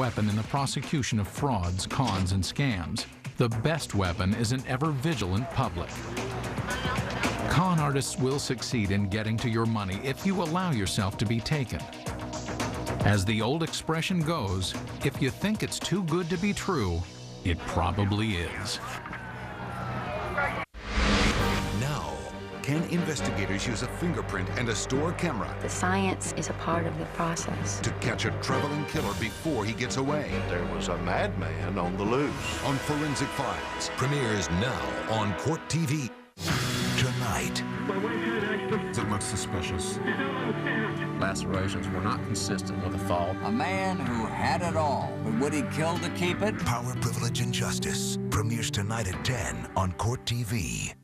weapon in the prosecution of frauds, cons, and scams. The best weapon is an ever-vigilant public. Con artists will succeed in getting to your money if you allow yourself to be taken. As the old expression goes, if you think it's too good to be true, it probably is. Now, can investigators use a fingerprint and a store camera The science is a part of the process. to catch a traveling killer before he gets away? There was a madman on the loose. On Forensic Files, premieres now on COURTTV. Tonight, It looks suspicious. Lacerations were not consistent with the fall. A man who had it all, but would he kill to keep it? Power, Privilege, and Justice premieres tonight at 10 on COURTTV.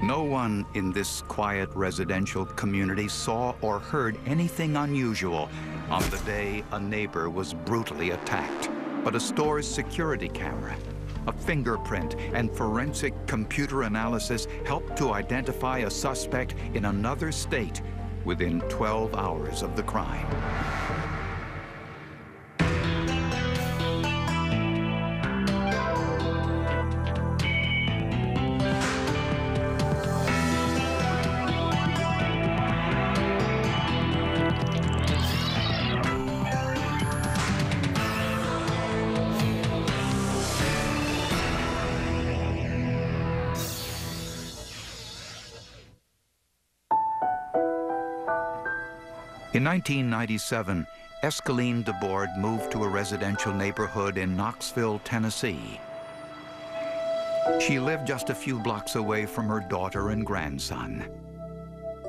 No one in this quiet residential community saw or heard anything unusual on the day a neighbor was brutally attacked. But a store's security camera, a fingerprint, and forensic computer analysis helped to identify a suspect in another state within 12 hours of the crime. In 1997, Escaline DeBoard moved to a residential neighborhood in Knoxville, Tennessee. She lived just a few blocks away from her daughter and grandson.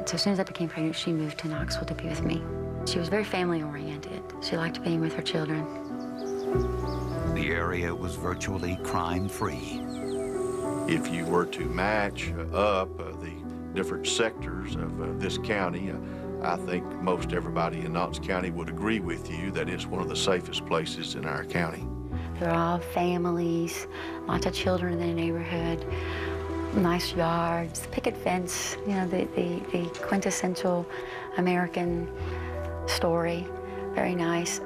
So as soon as I became pregnant, she moved to Knoxville to be with me. She was very family-oriented. She liked being with her children. The area was virtually crime-free. If you were to match up the different sectors of this county, I think most everybody in Knox County would agree with you that it's one of the safest places in our county. They're all families, lots of children in the neighborhood, nice yards, picket fence, you know, the quintessential American story. Very nice.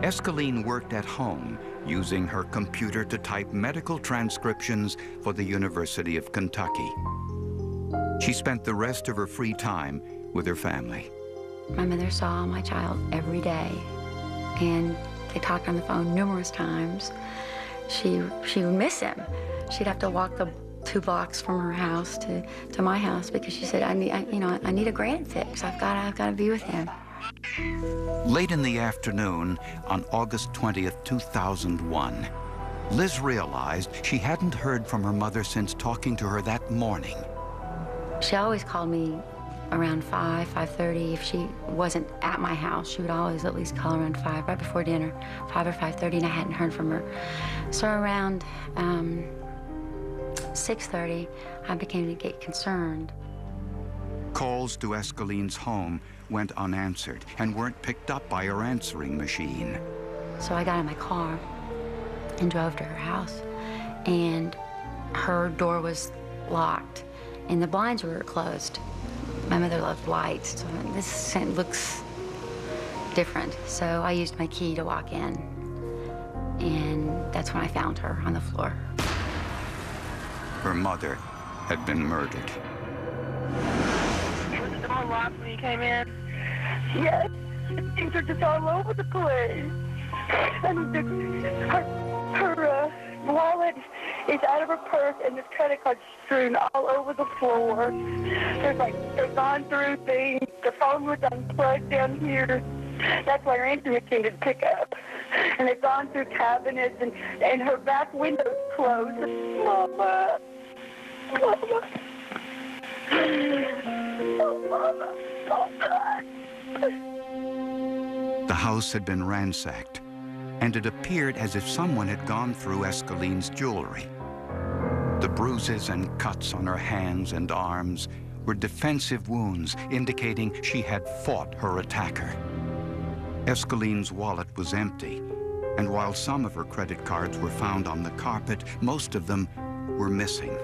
Escaline worked at home, using her computer to type medical transcriptions for the University of Kentucky. She spent the rest of her free time with her family. My mother saw my child every day, and they talked on the phone numerous times. She would miss him. She'd have to walk the 2 blocks from her house to my house because she said, I need a grant fix. I've got to be with him. Late in the afternoon, on August 20th, 2001, Liz realized she hadn't heard from her mother since talking to her that morning. She always called me around 5:30. If she wasn't at my house, she would always at least call around 5, right before dinner, 5 or 5:30, and I hadn't heard from her. So around 6:30, I began to get concerned. Calls to Escaline's home went unanswered and weren't picked up by her answering machine. So I got in my car and drove to her house, and her door was locked, and the blinds were closed. My mother loved lights, so this scent looks different. So I used my key to walk in, and that's when I found her on the floor. Her mother had been murdered. Was the door locked when you came in? Yes. Things are just all over the place. And her wallet is out of her purse, and there's credit cards strewn all over the floor. They've gone through things. The phone was unplugged down here. That's why her answering machine didn't pick up. And they've gone through cabinets, and her back window's closed. Mama. Mama. Oh, Mama. Oh, God. The house had been ransacked, and it appeared as if someone had gone through Escaline's jewelry. The bruises and cuts on her hands and arms were defensive wounds indicating she had fought her attacker. Escaline's wallet was empty, And while some of her credit cards were found on the carpet, most of them were missing.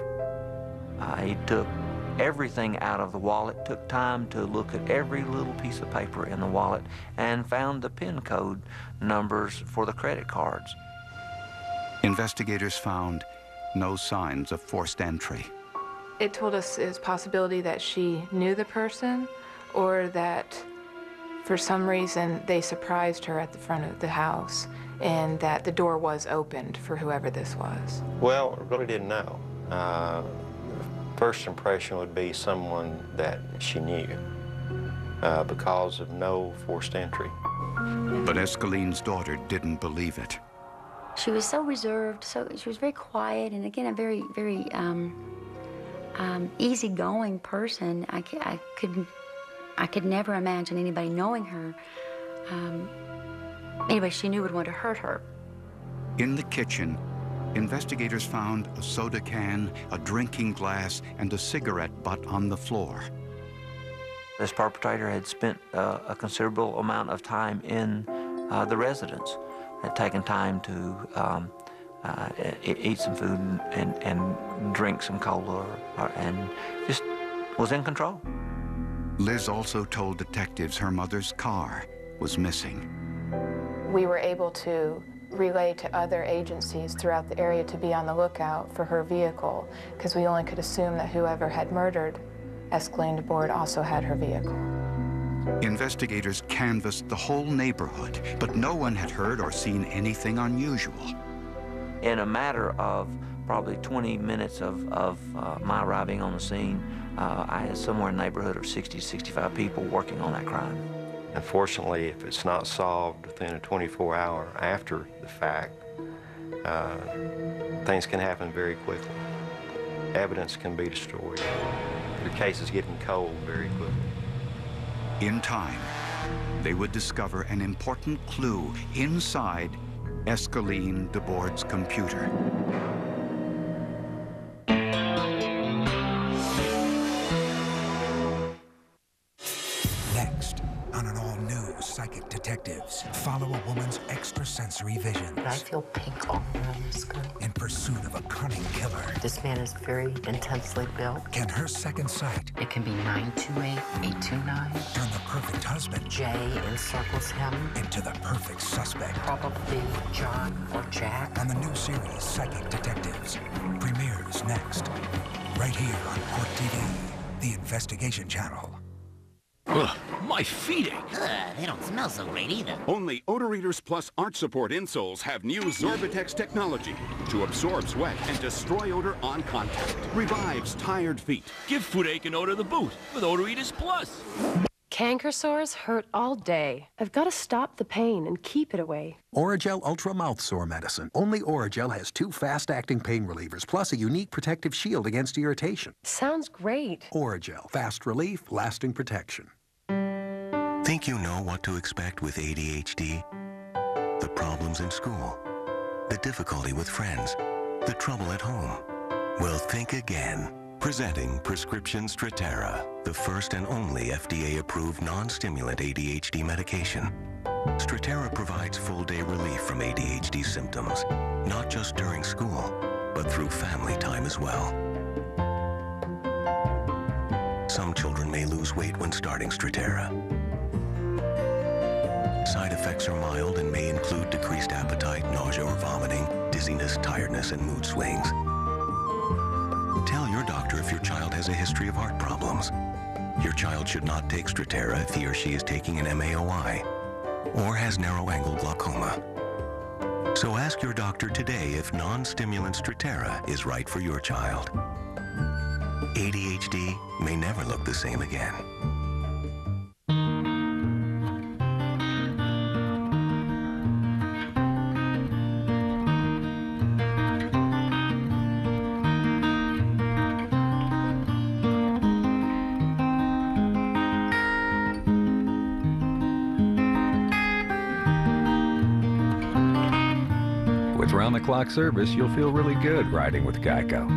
He took everything out of the wallet, took time to look at every little piece of paper in the wallet, and found the PIN code numbers for the credit cards. Investigators found no signs of forced entry. It told us it was a possibility that she knew the person, or that for some reason they surprised her at the front of the house and that the door was opened for whoever this was. Well, we really didn't know. First impression would be someone that she knew because of no forced entry. But Escaline's daughter didn't believe it. She was so reserved, she was very quiet, and again, a very, very easygoing person. I could never imagine anybody knowing her. Anybody she knew would want to hurt her. In the kitchen, investigators found a soda can, a drinking glass, and a cigarette butt on the floor. This perpetrator had spent a considerable amount of time in the residence, had taken time to eat some food and drink some cola, and just was in control. Liz also told detectives her mother's car was missing. We were able to relay to other agencies throughout the area to be on the lookout for her vehicle, because we only could assume that whoever had murdered Escaline DeBoard also had her vehicle. Investigators canvassed the whole neighborhood, but no one had heard or seen anything unusual. In a matter of probably 20 minutes of my arriving on the scene, I had somewhere in the neighborhood of 60 to 65 people working on that crime. Unfortunately, if it's not solved within a 24-hour after the fact, things can happen very quickly. Evidence can be destroyed. Your case is getting cold very quickly. In time, they would discover an important clue inside Escaline DeBoard's computer. Next, on an all-new Psychic Detectives, follow a woman's extrasensory visions. I feel pink all around this girl. In pursuit of a cunning killer. This man is very intensely built. Can her second sight... It can be 928, 829. ...turn the perfect husband... Jay encircles him. ...into the perfect suspect. Probably John or Jack. On the new series, Psychic Detectives. Premieres next. Right here on COURTTV, the investigation channel. Ugh, my feet ache. They don't smell so great either. Only Odor Eaters Plus Arch Support insoles have new Sorbitex technology to absorb sweat and destroy odor on contact. Revives tired feet. Give foot ache and odor the boot with Odor Eaters Plus. Canker sores hurt all day. I've got to stop the pain and keep it away. Oragel Ultra Mouth Sore Medicine. Only Oragel has 2 fast-acting pain relievers, plus a unique protective shield against irritation. Sounds great. Oragel. Fast relief, lasting protection. Think you know what to expect with ADHD? The problems in school, the difficulty with friends, the trouble at home. Well, think again. Presenting Prescription Strattera, the first and only FDA-approved non-stimulant ADHD medication. Strattera provides full-day relief from ADHD symptoms, not just during school, but through family time as well. Some children may lose weight when starting Strattera. Side effects are mild and may include decreased appetite, nausea or vomiting, dizziness, tiredness, and mood swings. Tell your doctor if your child has a history of heart problems. Your child should not take Strattera if he or she is taking an MAOI or has narrow-angle glaucoma. So ask your doctor today if non-stimulant Strattera is right for your child. ADHD may never look the same again. With round-the-clock service, you'll feel really good riding with Geico.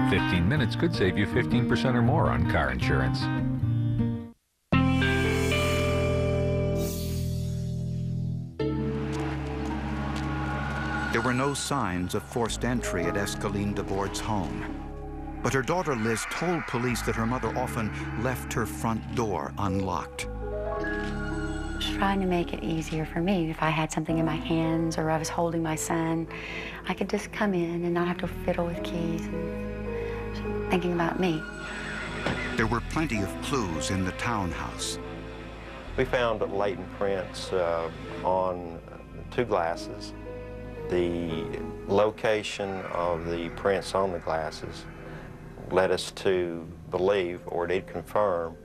15 minutes could save you 15% or more on car insurance. There were no signs of forced entry at Escaline DeBoard's home. But her daughter Liz told police that her mother often left her front door unlocked. Trying to make it easier for me. If I had something in my hands or I was holding my son, I could just come in and not have to fiddle with keys and thinking about me. There were plenty of clues in the townhouse. We found latent prints on 2 glasses. The location of the prints on the glasses led us to believe, or did confirm,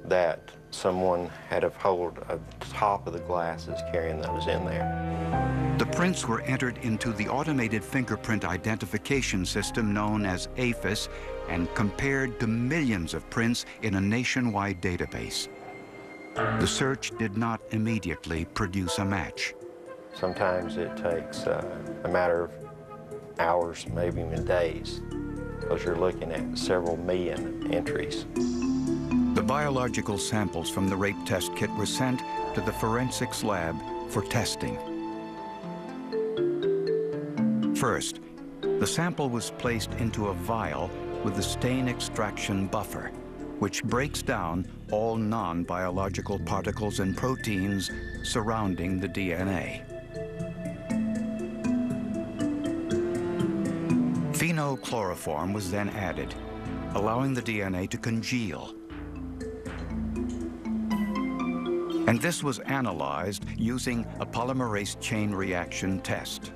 that someone had a hold of the top of the glasses carrying those in there. The prints were entered into the automated fingerprint identification system known as AFIS and compared to millions of prints in a nationwide database. The search did not immediately produce a match. Sometimes it takes a matter of hours, maybe even days, because you're looking at several million entries. The biological samples from the rape test kit were sent to the forensics lab for testing. First, the sample was placed into a vial with a stain extraction buffer, which breaks down all non-biological particles and proteins surrounding the DNA. Phenochloroform was then added, allowing the DNA to congeal. And this was analyzed using a polymerase chain reaction test.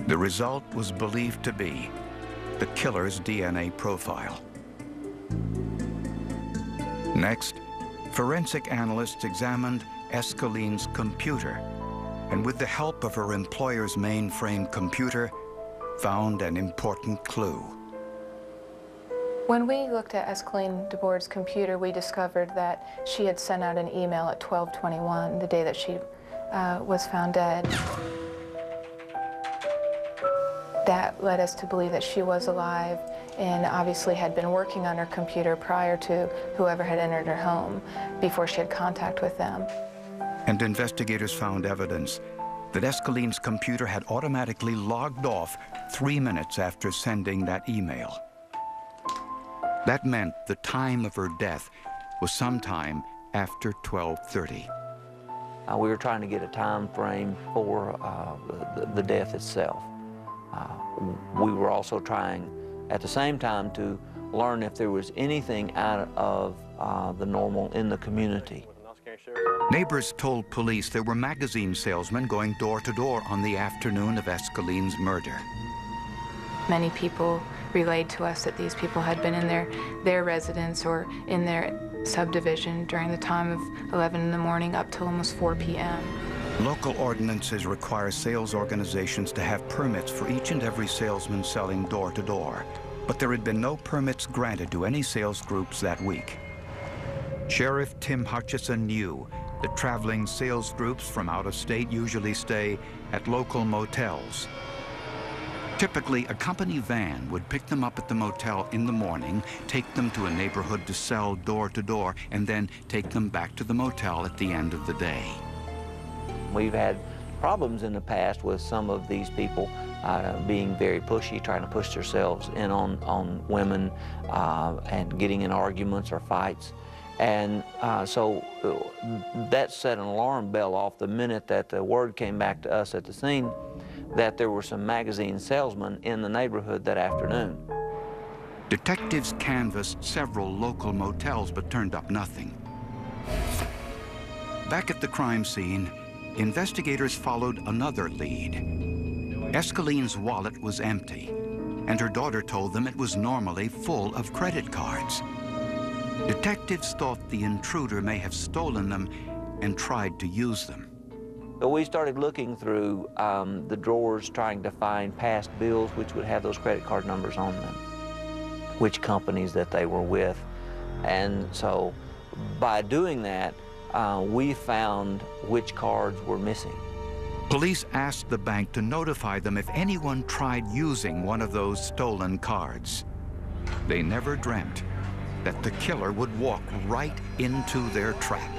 The result was believed to be the killer's DNA profile. Next, forensic analysts examined Escaline's computer, and with the help of her employer's mainframe computer, found an important clue. When we looked at Escaline DeBoard's computer, we discovered that she had sent out an email at 12:21, the day that she was found dead. That led us to believe that she was alive and obviously had been working on her computer prior to whoever had entered her home before she had contact with them. And investigators found evidence that Escaline's computer had automatically logged off 3 minutes after sending that email. That meant the time of her death was sometime after 12:30. We were trying to get a time frame for the death itself. We were also trying, at the same time, to learn if there was anything out of the normal in the community. Neighbors told police there were magazine salesmen going door to door on the afternoon of Escaline's murder. Many people relayed to us that these people had been in their residence or in their subdivision during the time of 11 in the morning up till almost 4 p.m. Local ordinances require sales organizations to have permits for each and every salesman selling door to door, but there had been no permits granted to any sales groups that week. Sheriff Tim Hutchison knew that traveling sales groups from out of state usually stay at local motels. Typically, a company van would pick them up at the motel in the morning, take them to a neighborhood to sell door to door, and then take them back to the motel at the end of the day. We've had problems in the past with some of these people being very pushy, trying to push themselves in on women and getting in arguments or fights. And so that set an alarm bell off the minute that the word came back to us at the scene that there were some magazine salesmen in the neighborhood that afternoon. Detectives canvassed several local motels but turned up nothing. Back at the crime scene, investigators followed another lead. Escaline's wallet was empty, and her daughter told them it was normally full of credit cards. Detectives thought the intruder may have stolen them and tried to use them. So we started looking through the drawers, trying to find past bills which would have those credit card numbers on them, which companies that they were with. And so by doing that, we found which cards were missing. Police asked the bank to notify them if anyone tried using one of those stolen cards. They never dreamt that the killer would walk right into their trap.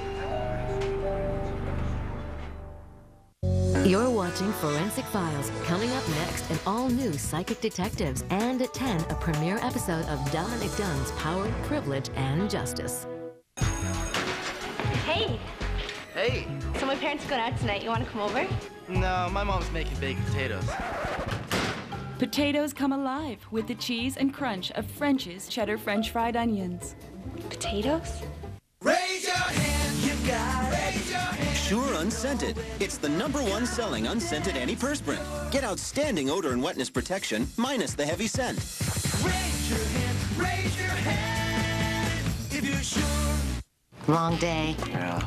Your watching Forensic Files, coming up next, an all-new Psychic Detectives, and at 10, a premiere episode of Dominic Dunn's Power, Privilege, and Justice. Hey! Hey! So my parents are going out tonight. You want to come over? No, my mom's making baked potatoes. Potatoes come alive with the cheese and crunch of French's cheddar French fried onions. Potatoes? Raise your hand, you got it. Raise your hand. Sure Unscented. It's the #1 selling unscented antiperspirant. Get outstanding odor and wetness protection, minus the heavy scent. Raise your hand, if you're sure. Long day. Yeah.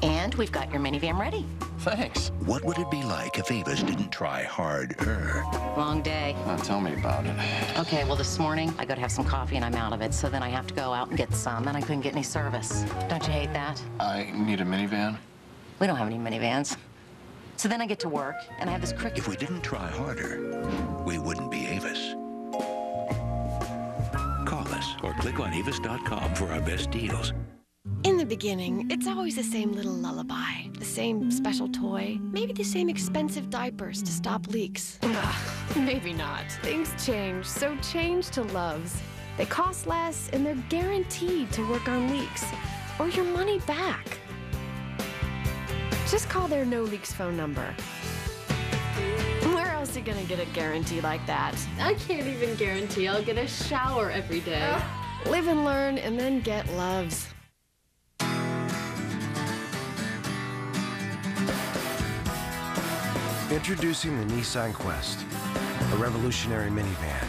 And we've got your minivan ready. Thanks. What would it be like if Avis didn't try harder? Long day. Tell me about it. Okay, well, this morning, I go to have some coffee and I'm out of it, so then I have to go out and get some, and I couldn't get any service. Don't you hate that? I need a minivan. We don't have any minivans. So then I get to work, and I have this cricket. If we didn't try harder, we wouldn't be Avis. Call us or click on avis.com for our best deals. In the beginning, it's always the same little lullaby, the same special toy, maybe the same expensive diapers to stop leaks. Maybe not. Things change, so change to Love's. They cost less, and they're guaranteed to work on leaks, or your money back. Just call their no leaks phone number. Where else are you gonna get a guarantee like that? I can't even guarantee I'll get a shower every day. Live and learn, and then get Love's. Introducing the Nissan Quest, a revolutionary minivan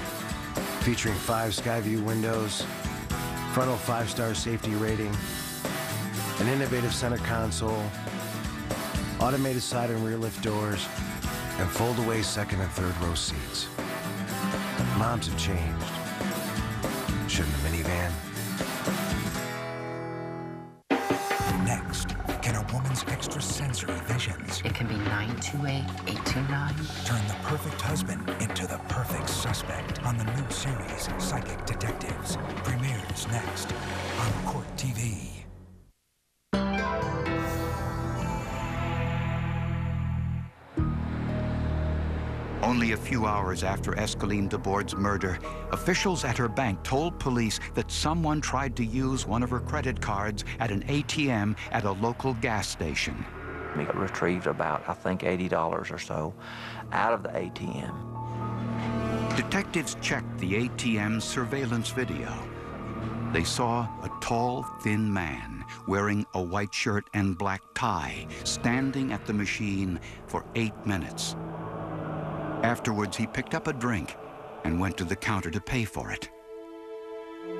featuring 5 Skyview windows, frontal 5-star safety rating, an innovative center console, automated side and rear lift doors, and fold-away second and third row seats. Moms have changed. Shouldn't a minivan? Next, can a woman's extrasensory visions It can be 928-829. turn the perfect husband into the perfect suspect on the new series Psychic Detectives? Premieres next on COURTTV. Only a few hours after Escaline DeBoard's murder, officials at her bank told police that someone tried to use one of her credit cards at an ATM at a local gas station. We retrieved about, I think, $80 or so out of the ATM. Detectives checked the ATM surveillance video. They saw a tall, thin man wearing a white shirt and black tie standing at the machine for 8 minutes. Afterwards, he picked up a drink and went to the counter to pay for it.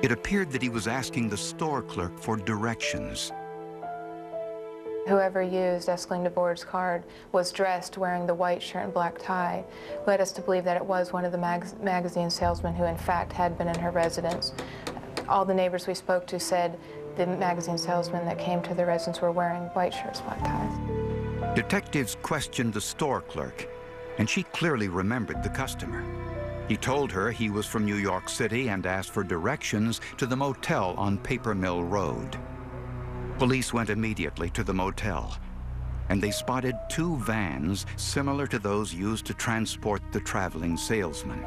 It appeared that he was asking the store clerk for directions. Whoever used Escaline DeBoard's card was dressed wearing the white shirt and black tie, led us to believe that it was one of the magazine salesmen who in fact had been in her residence. All the neighbors we spoke to said the magazine salesmen that came to the residence were wearing white shirts, black ties. Detectives questioned the store clerk, and she clearly remembered the customer. He told her he was from New York City and asked for directions to the motel on Paper Mill Road. Police went immediately to the motel, and they spotted 2 vans similar to those used to transport the traveling salesman.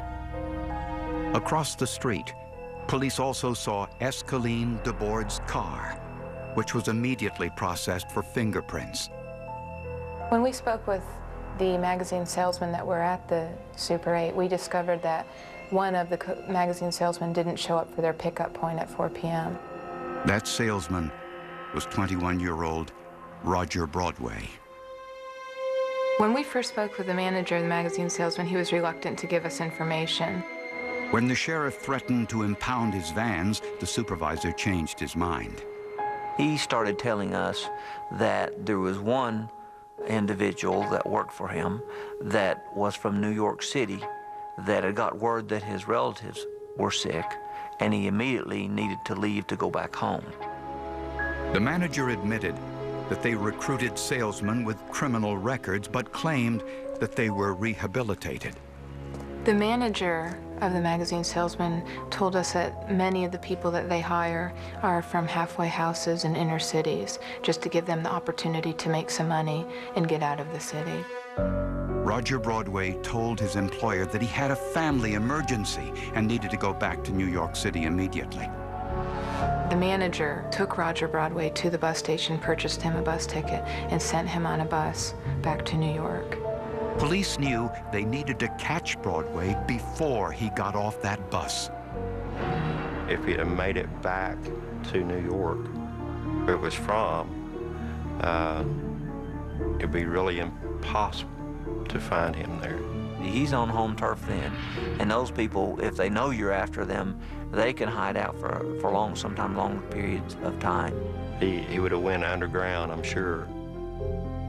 Across the street, police also saw Escaline DeBoard's car, which was immediately processed for fingerprints. When we spoke with the magazine salesmen that were at the Super 8, we discovered that one of the magazine salesmen didn't show up for their pickup point at 4 p.m. That salesman was 21-year-old Roger Broadway. When we first spoke with the manager of the magazine salesman, he was reluctant to give us information. When the sheriff threatened to impound his vans, the supervisor changed his mind. He started telling us that there was one individual that worked for him that was from New York City that had got word that his relatives were sick, and he immediately needed to leave to go back home. The manager admitted that they recruited salesmen with criminal records, but claimed that they were rehabilitated. The manager of the magazine salesman told us that many of the people that they hire are from halfway houses in inner cities, just to give them the opportunity to make some money and get out of the city. Roger Broadway told his employer that he had a family emergency and needed to go back to New York City immediately. The manager took Roger Broadway to the bus station, purchased him a bus ticket, and sent him on a bus back to New York. Police knew they needed to catch Broadway before he got off that bus. If he'd have made it back to New York, where it was from, it'd be really impossible to find him there. He's on home turf then, and those people, if they know you're after them, they can hide out for long, sometimes long periods of time. He would have went underground, I'm sure.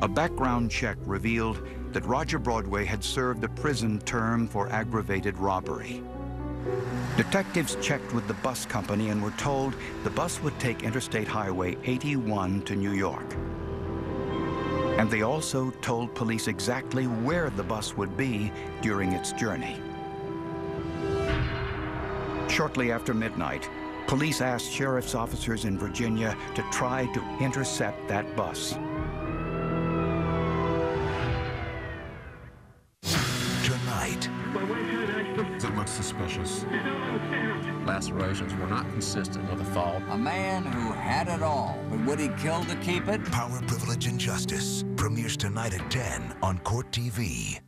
A background check revealed that Roger Broadway had served a prison term for aggravated robbery. Detectives checked with the bus company and were told the bus would take Interstate Highway 81 to New York. And they also told police exactly where the bus would be during its journey. Shortly after midnight, police asked sheriff's officers in Virginia to try to intercept that bus. Tonight. It looks suspicious. Lacerations were not consistent with the fall. A man who had it all, but would he kill to keep it? Power, Privilege, and Justice premieres tonight at 10 on COURTTV.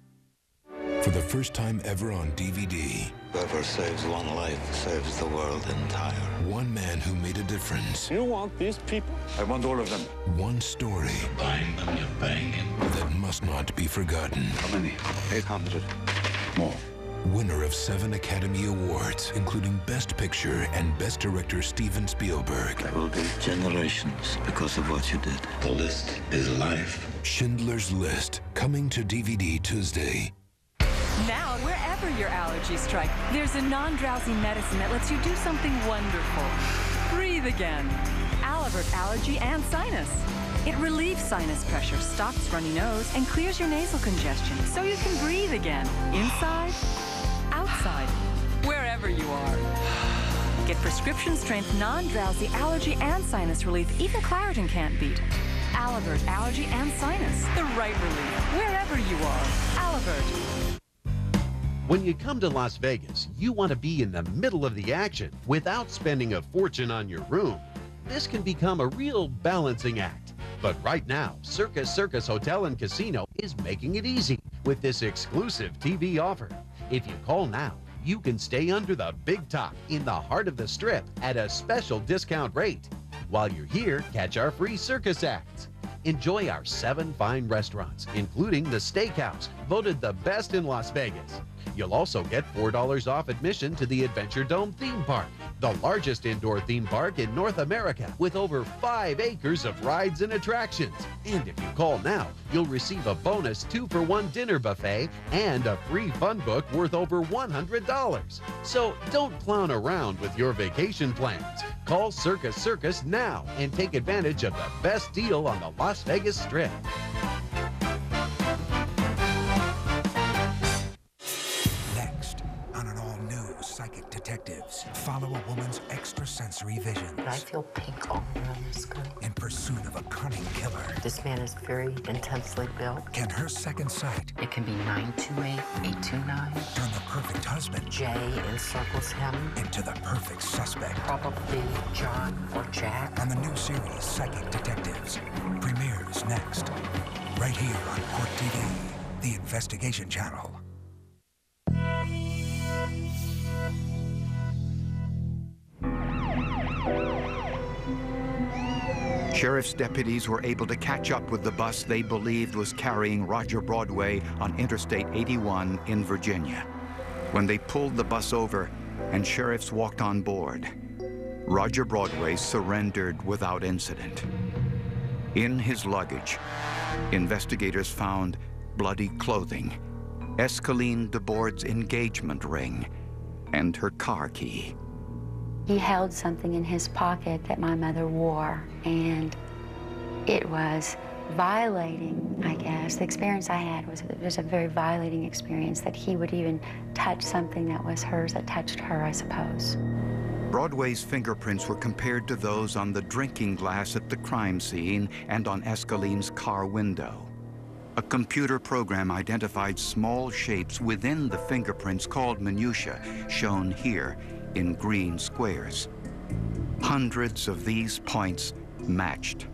For the first time ever on DVD. Whoever saves one life saves the world entire. One man who made a difference. You want these people? I want all of them. One story. You're buying them, you're buying it. That must not be forgotten. How many? 800 more. Winner of 7 Academy Awards, including Best Picture and Best Director Steven Spielberg. There will be generations because of what you did. The list is life. Schindler's List, coming to DVD Tuesday. Now, wherever your allergies strike, there's a non-drowsy medicine that lets you do something wonderful. Breathe again. Alivert Allergy and Sinus. It relieves sinus pressure, stops runny nose, and clears your nasal congestion so you can breathe again. Inside, outside, wherever you are. Get prescription-strength, non-drowsy allergy and sinus relief even Claritin can't beat. Alivert Allergy and Sinus. The right relief, wherever you are. Alivert. When you come to Las Vegas, you want to be in the middle of the action without spending a fortune on your room. This can become a real balancing act. But right now, Circus Hotel and Casino is making it easy with this exclusive TV offer. If you call now, you can stay under the big top in the heart of the Strip at a special discount rate. While you're here, catch our free circus acts. Enjoy our 7 fine restaurants, including the Steakhouse, voted the best in Las Vegas. You'll also get $4 off admission to the Adventure Dome theme park, the largest indoor theme park in North America, with over 5 acres of rides and attractions. And if you call now, you'll receive a bonus 2-for-1 dinner buffet and a free fun book worth over $100. So don't clown around with your vacation plans. Call Circus now and take advantage of the best deal on the Las Vegas Strip. Next, on an all-new Psychic Detectives, follow a woman's extrasensory visions. I feel pink all around the skin. In pursuit of a cunning killer. This man is very intensely built. Can her second sight It can be 928, 829. turn the perfect husband Jay encircles him. into the perfect suspect? Probably John or Jack. On the new series Psychic Detectives, premieres next, right here on COURTTV, the investigation channel. Sheriff's deputies were able to catch up with the bus they believed was carrying Roger Broadway on Interstate 81 in Virginia. When they pulled the bus over and sheriffs walked on board, Roger Broadway surrendered without incident. In his luggage, investigators found bloody clothing, Escaline DeBoard's engagement ring, and her car key. He held something in his pocket that my mother wore, and it was violating, I guess. The experience I had was a very violating experience, that he would even touch something that was hers, that touched her, I suppose. Broadway's fingerprints were compared to those on the drinking glass at the crime scene and on Escaline's car window. a computer program identified small shapes within the fingerprints called minutiae, shown here in green squares. Hundreds of these points matched.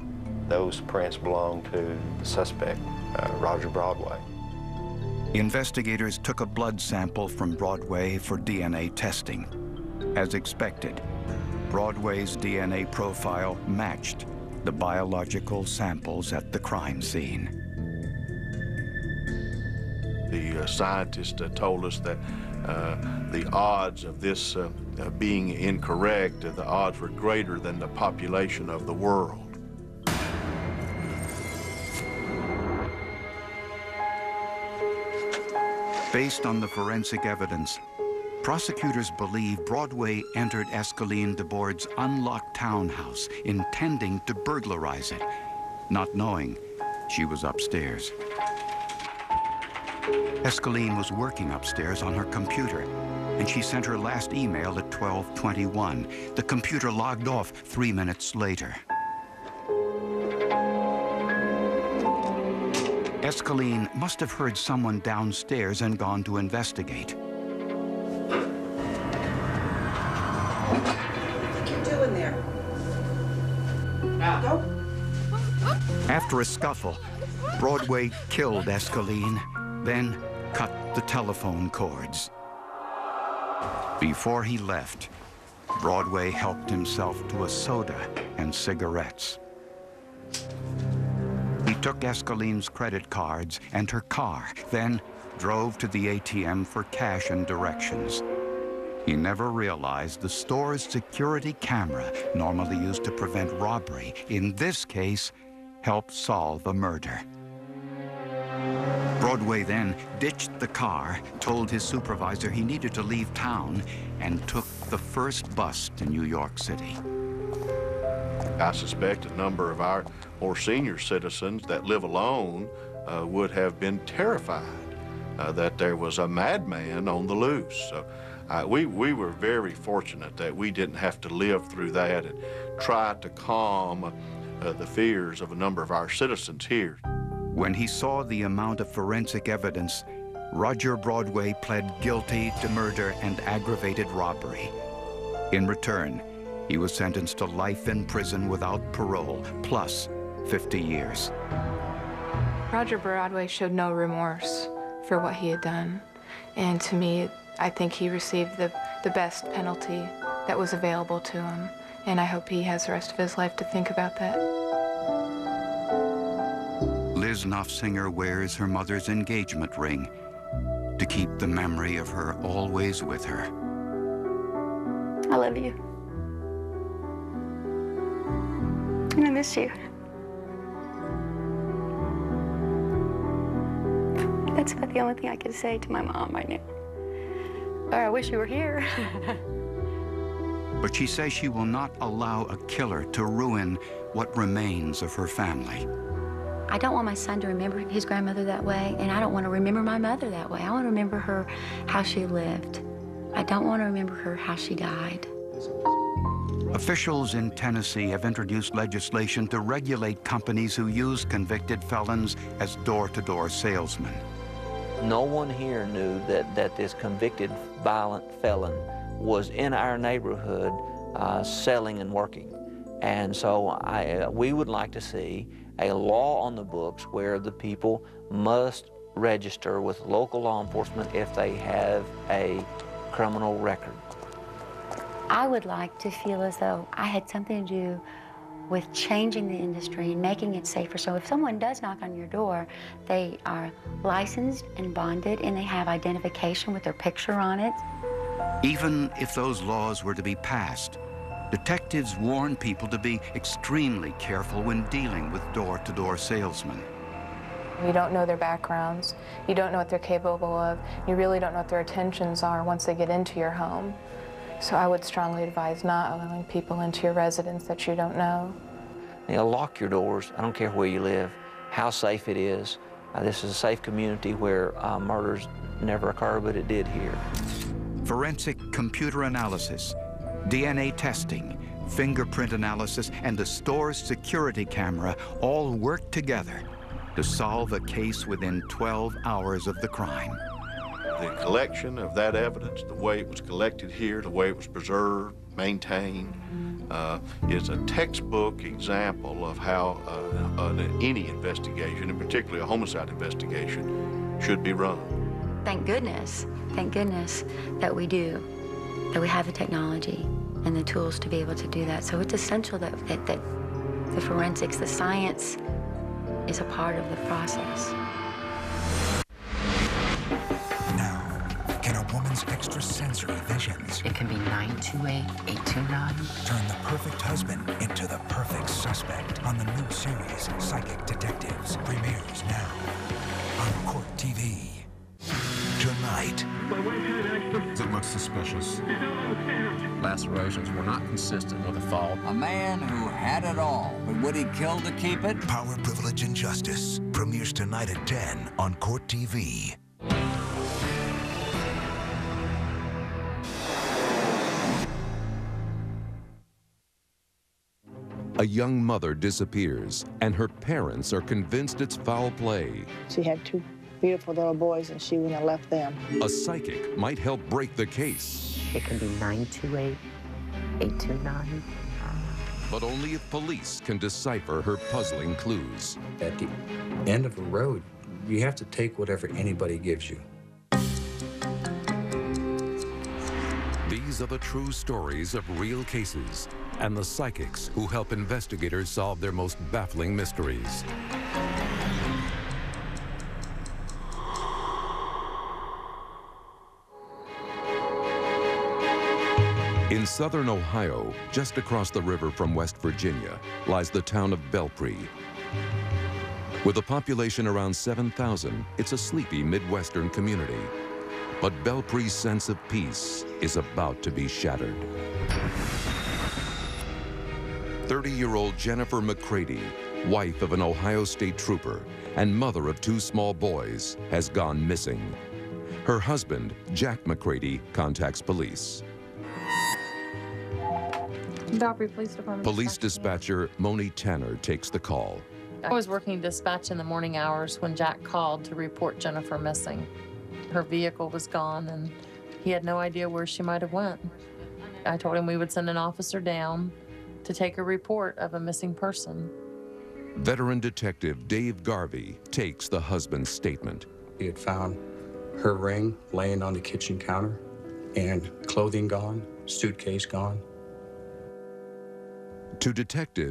Those prints belong to the suspect, Roger Broadway. Investigators took a blood sample from Broadway for DNA testing. As expected, Broadway's DNA profile matched the biological samples at the crime scene. The scientist told us that the odds of this being incorrect, the odds were greater than the population of the world. Based on the forensic evidence, prosecutors believe Broadway entered Escaline DeBord's unlocked townhouse, intending to burglarize it, not knowing she was upstairs. Escaline was working upstairs on her computer, and she sent her last email at 12:21. The computer logged off 3 minutes later. Escaline must have heard someone downstairs and gone to investigate. What are you doing there? Now. Go. After a scuffle, Broadway killed Escaline, then cut the telephone cords. Before he left, Broadway helped himself to a soda and cigarettes. He took Escaline's credit cards and her car, then drove to the ATM for cash and directions. He never realized the store's security camera, normally used to prevent robbery, in this case, helped solve a murder. Broadway then ditched the car, told his supervisor he needed to leave town, and took the first bus to New York City. I suspect a number of our more senior citizens that live alone would have been terrified that there was a madman on the loose. So we were very fortunate that we didn't have to live through that and try to calm the fears of a number of our citizens here. When he saw the amount of forensic evidence, Roger Broadway pled guilty to murder and aggravated robbery. In return, he was sentenced to life in prison without parole, plus 50 years. Roger Broadway showed no remorse for what he had done. And to me, I think he received the best penalty that was available to him. And I hope he has the rest of his life to think about that. Liz Knopfsinger wears her mother's engagement ring to keep the memory of her always with her. I love you. And I miss you. That's about the only thing I can say to my mom right now. Or I wish you were here. But she says she will not allow a killer to ruin what remains of her family. I don't want my son to remember his grandmother that way, and I don't want to remember my mother that way. I want to remember her how she lived. I don't want to remember her how she died. Officials in Tennessee have introduced legislation to regulate companies who use convicted felons as door-to-door salesmen. No one here knew that this convicted violent felon was in our neighborhood selling and working. And so we would like to see a law on the books where the people must register with local law enforcement if they have a criminal record. I would like to feel as though I had something to do with changing the industry and making it safer. So if someone does knock on your door, they are licensed and bonded and they have identification with their picture on it. Even if those laws were to be passed, detectives warn people to be extremely careful when dealing with door-to-door salesmen. You don't know their backgrounds. You don't know what they're capable of. You really don't know what their intentions are once they get into your home. So I would strongly advise not allowing people into your residence that you don't know. You know, lock your doors. I don't care where you live, how safe it is. This is a safe community where murders never occur, but it did here. Forensic computer analysis, DNA testing, fingerprint analysis, and the store's security camera all work together to solve a case within 12 hours of the crime. The collection of that evidence, the way it was collected here, the way it was preserved, maintained, is a textbook example of how any investigation, and particularly a homicide investigation, should be run. Thank goodness that we do, that we have the technology and the tools to be able to do that. So it's essential that the forensics, the science, is a part of the process. Can a woman's extrasensory visions, It can be 928, 829. turn the perfect husband into the perfect suspect on the new series, Psychic Detectives, premieres now on COURTTV. Tonight, It looks suspicious. Lacerations were not consistent with the fall. A man who had it all, but would he kill to keep it? Power, Privilege, and Justice premieres tonight at 10 on COURTTV. A young mother disappears, and her parents are convinced it's foul play. She had two beautiful little boys, and she wouldn't have left them. A psychic might help break the case. It can be 928, 829. But only if police can decipher her puzzling clues. At the end of the road, you have to take whatever anybody gives you. These are the true stories of real cases and the psychics who help investigators solve their most baffling mysteries. In southern Ohio, just across the river from West Virginia, lies the town of Belpre. With a population around 7,000, it's a sleepy Midwestern community. But Belpre's sense of peace is about to be shattered. 30-year-old Jennifer McCready, wife of an Ohio State trooper and mother of two small boys, has gone missing. Her husband, Jack McCready, contacts police. Belpre Police Department. Police dispatcher Moni Tanner takes the call. I was working dispatch in the morning hours when Jack called to report Jennifer missing. Her vehicle was gone, and he had no idea where she might have went. I told him we would send an officer down to take a report of a missing person. Veteran detective Dave Garvey takes the husband's statement. He had found her ring laying on the kitchen counter, and clothing gone, suitcase gone. To detective